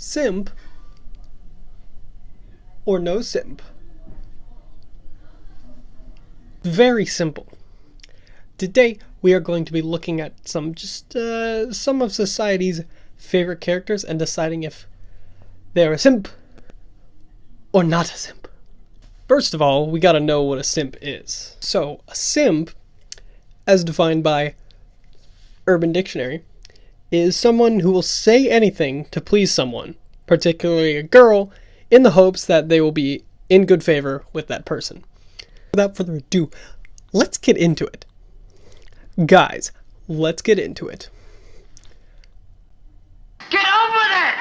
Simp or no simp? Very simple. Today we are going to be looking at some of society's favorite characters and deciding if they're a simp or not a simp. First of all, we gotta know what a simp is. So, a simp, as defined by Urban Dictionary, is someone who will say anything to please someone, particularly a girl, in the hopes that they will be in good favor with that person. Without further ado, let's get into it. Guys, let's get into it. Get over there!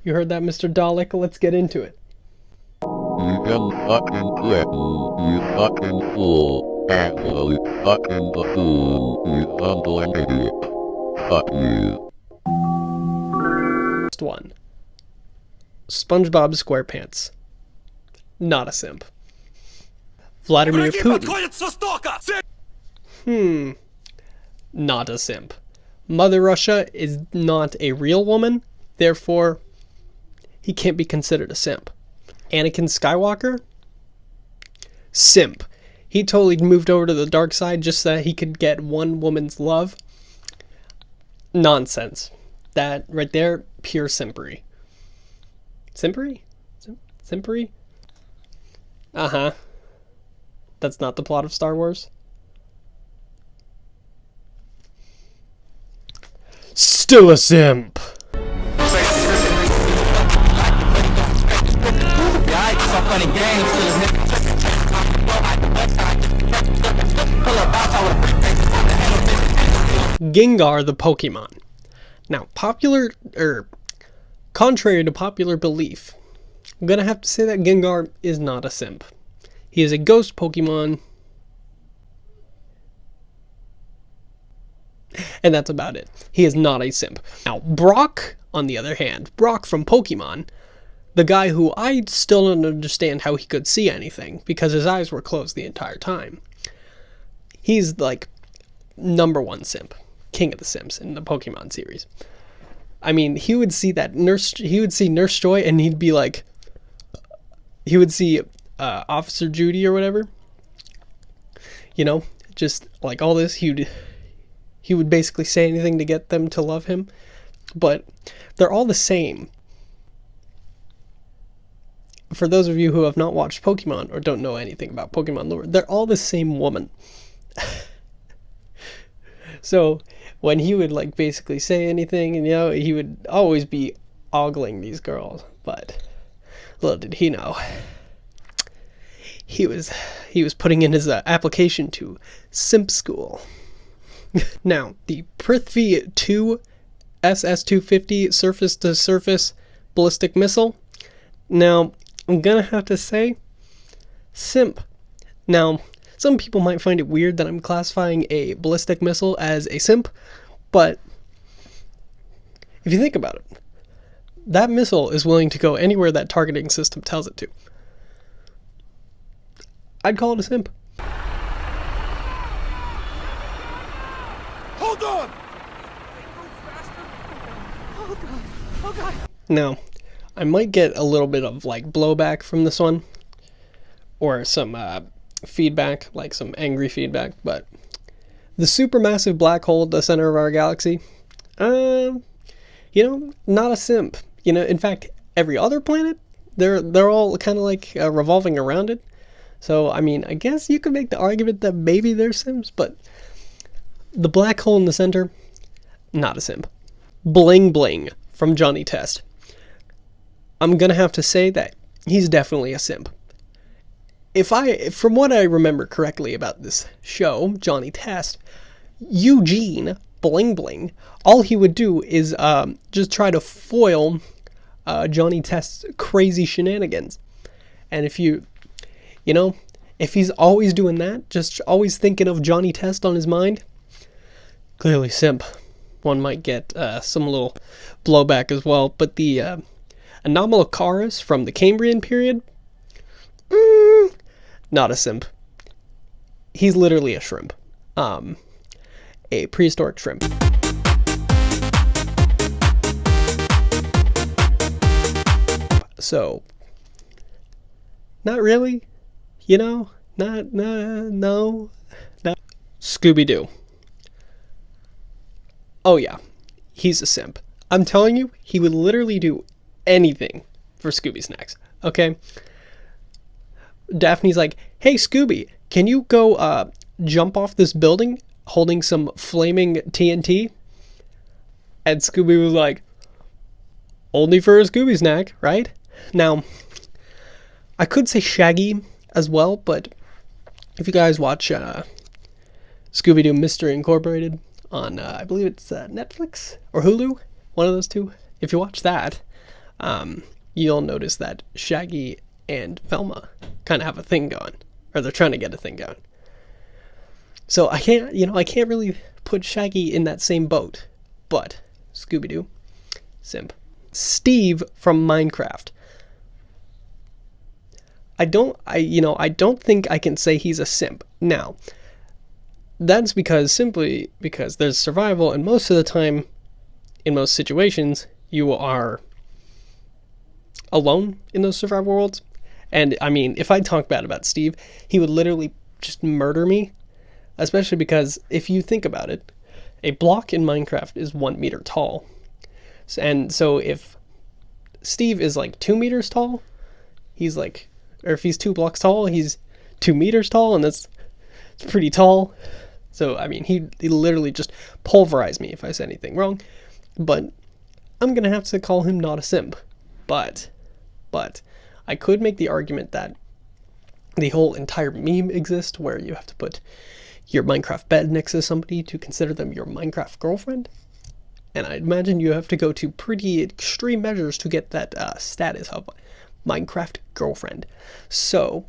You heard that, Mr. Dalek? Let's get into it. You dumb fucking kitten, you fucking fool, asshole, fucking buffoon, you bumbling idiot. Fuck you. Next one. SpongeBob SquarePants. Not a simp. Vladimir Putin. Not a simp. Mother Russia is not a real woman, therefore he can't be considered a simp. Anakin Skywalker? Simp. He totally moved over to the dark side just so that he could get one woman's love. Nonsense. That right there, pure simpery. Simpery? Simpery? Uh-huh. That's not the plot of Star Wars? Still a simp. Gengar the Pokemon. Now, contrary to popular belief, I'm gonna have to say that Gengar is not a simp. He is a ghost Pokemon, and that's about it. He is not a simp. Now, Brock, on the other hand, Brock from Pokemon, the guy who I still don't understand how he could see anything, because his eyes were closed the entire time. He's like #1 simp, king of the simps in the Pokemon series. I mean, he would see Nurse Joy, and he'd be like, he would see Officer Judy or whatever, you know, just like all this, he would basically say anything to get them to love him, but they're all the same. For those of you who have not watched Pokemon or don't know anything about Pokemon lore, they're all the same woman. So when he would like basically say anything, and you know, he would always be ogling these girls, but little did he know, he was putting in his application to simp school. Now, the Prithvi 2 SS-250 surface-to-surface ballistic missile. Now, I'm gonna have to say, simp. Now, some people might find it weird that I'm classifying a ballistic missile as a simp, but if you think about it, that missile is willing to go anywhere that targeting system tells it to. I'd call it a simp. Hold on! Oh god. Now, I might get a little bit of like blowback from this one, or some feedback, like some angry feedback, but the supermassive black hole at the center of our galaxy, you know, not a simp. You know, in fact, every other planet, they're all kind of like revolving around it. So, I mean, I guess you could make the argument that maybe they're simps, but the black hole in the center, not a simp. Bling Bling from Johnny Test. I'm gonna have to say that he's definitely a simp. From what I remember correctly about this show, Johnny Test, Eugene Bling Bling, all he would do is just try to foil Johnny Test's crazy shenanigans. And if if he's always doing that, just always thinking of Johnny Test on his mind, clearly simp. One might get some little blowback as well. But the Anomalocaris from the Cambrian period, not a simp. He's literally a shrimp. A prehistoric shrimp. So, not really, you know, no. Scooby-Doo. Oh yeah, he's a simp. I'm telling you, he would literally do anything for Scooby Snacks, okay? Daphne's like, hey Scooby, can you go jump off this building holding some flaming TNT? And Scooby was like, only for a Scooby Snack, right? Now, I could say Shaggy as well, but if you guys watch Scooby-Doo Mystery Incorporated on, I believe it's Netflix or Hulu, one of those two. If you watch that, you'll notice that Shaggy and Velma kind of have a thing going, or they're trying to get a thing going. So I can't really put Shaggy in that same boat, but Scooby-Doo, simp. Steve from Minecraft. I don't think I can say he's a simp. Now, that's simply because there's survival, and most of the time, in most situations, you are alone in those survival worlds. And I mean, if I talk bad about Steve, he would literally just murder me. Especially because if you think about it, a block in Minecraft is 1 meter tall. And so if Steve is like 2 meters tall, or if he's 2 blocks tall, he's 2 meters tall, and it's pretty tall. So, I mean, he literally just pulverized me if I said anything wrong. But I'm going to have to call him not a simp. But I could make the argument that the whole entire meme exists where you have to put your Minecraft bed next to somebody to consider them your Minecraft girlfriend. And I imagine you have to go to pretty extreme measures to get that status of Minecraft girlfriend. So,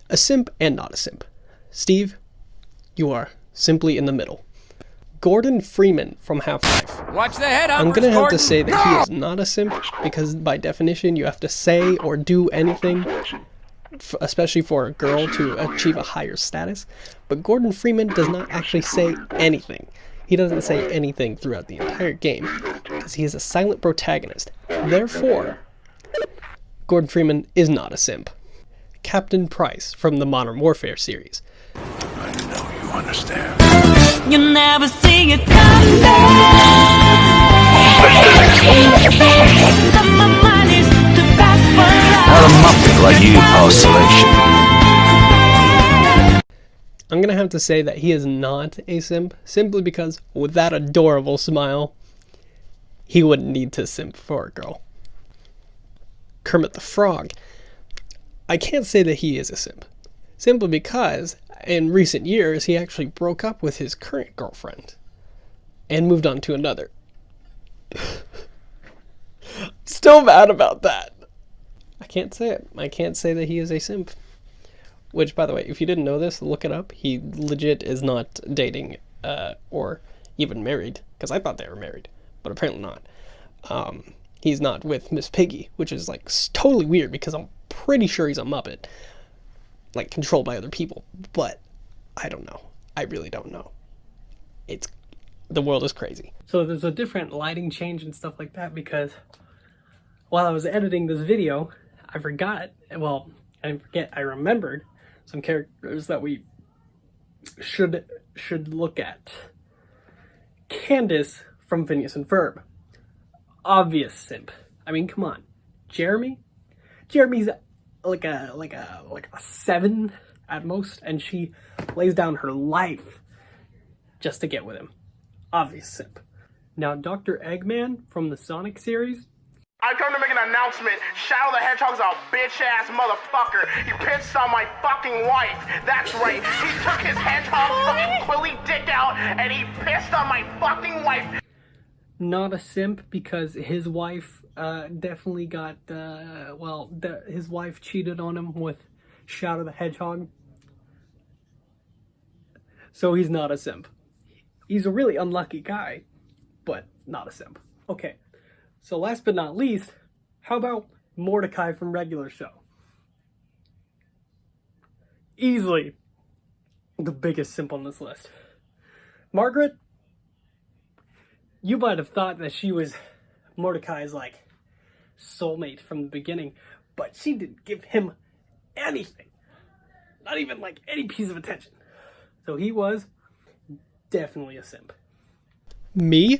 a simp and not a simp. Steve, you are simply in the middle. Gordon Freeman from Half-Life. Watch the head. I'm gonna have to say that he is not a simp, because by definition you have to say or do anything, especially for a girl, to achieve a higher status. But Gordon Freeman does not actually say anything. He doesn't say anything throughout the entire game, because he is a silent protagonist. Therefore, Gordon Freeman is not a simp. Captain Price from the Modern Warfare series. I know you understand. You never see it coming. Not a muppet like you, Postulation. I'm gonna have to say that he is not a simp, simply because with that adorable smile, he wouldn't need to simp for a girl. Kermit the Frog. I can't say that he is a simp, simply because in recent years he actually broke up with his current girlfriend and moved on to another. Still mad about that. I can't say it. I can't say that he is a simp. Which, by the way, if you didn't know this, look it up. He legit is not dating or even married, because I thought they were married, but apparently not. He's not with Miss Piggy, which is like totally weird, because I'm pretty sure he's a Muppet, like controlled by other people. But I don't know. I really don't know. The world is crazy. So there's a different lighting change and stuff like that, because while I was editing this video, I remembered some characters that we should look at. Candace from Phineas and Ferb. Obvious simp. I mean, come on. Jeremy's like a 7 at most, and she lays down her life just to get with him. Obvious simp. Now, Dr. Eggman from the Sonic series. I've come to make an announcement. Shadow the Hedgehog's a bitch-ass motherfucker. He pissed on my fucking wife. That's right. He took his hedgehog fucking quilly dick out and he pissed on my fucking wife. Not a simp, because his wife definitely got, his wife cheated on him with Shadow the Hedgehog. So he's not a simp. He's a really unlucky guy, but not a simp. Okay. So last but not least, how about Mordecai from Regular Show? Easily the biggest simp on this list. Margaret, you might have thought that she was Mordecai's, like, soulmate from the beginning, but she didn't give him anything. Not even like any piece of attention. So he was definitely a simp. Me?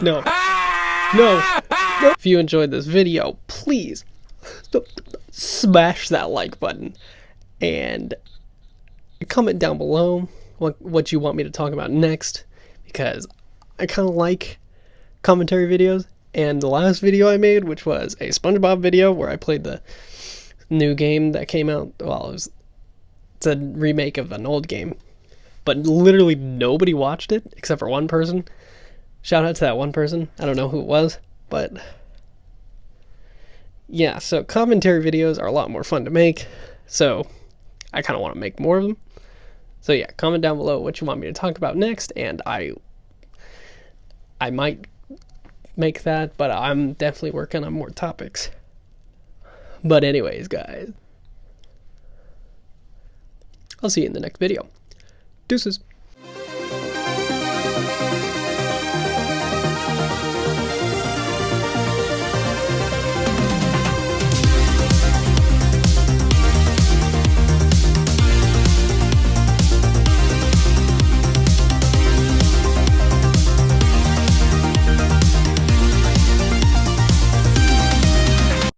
No. No. If you enjoyed this video, please smash that like button and comment down below what you want me to talk about next, because I kind of like commentary videos. And the last video I made, which was a SpongeBob video where I played the new game that came out, well, it's a remake of an old game, but literally nobody watched it except for one person. Shout out to that one person. I don't know who it was, but yeah, so commentary videos are a lot more fun to make, so I kind of want to make more of them. So yeah, comment down below what you want me to talk about next, and I might make that, but I'm definitely working on more topics. But anyways, guys, I'll see you in the next video. Deuces.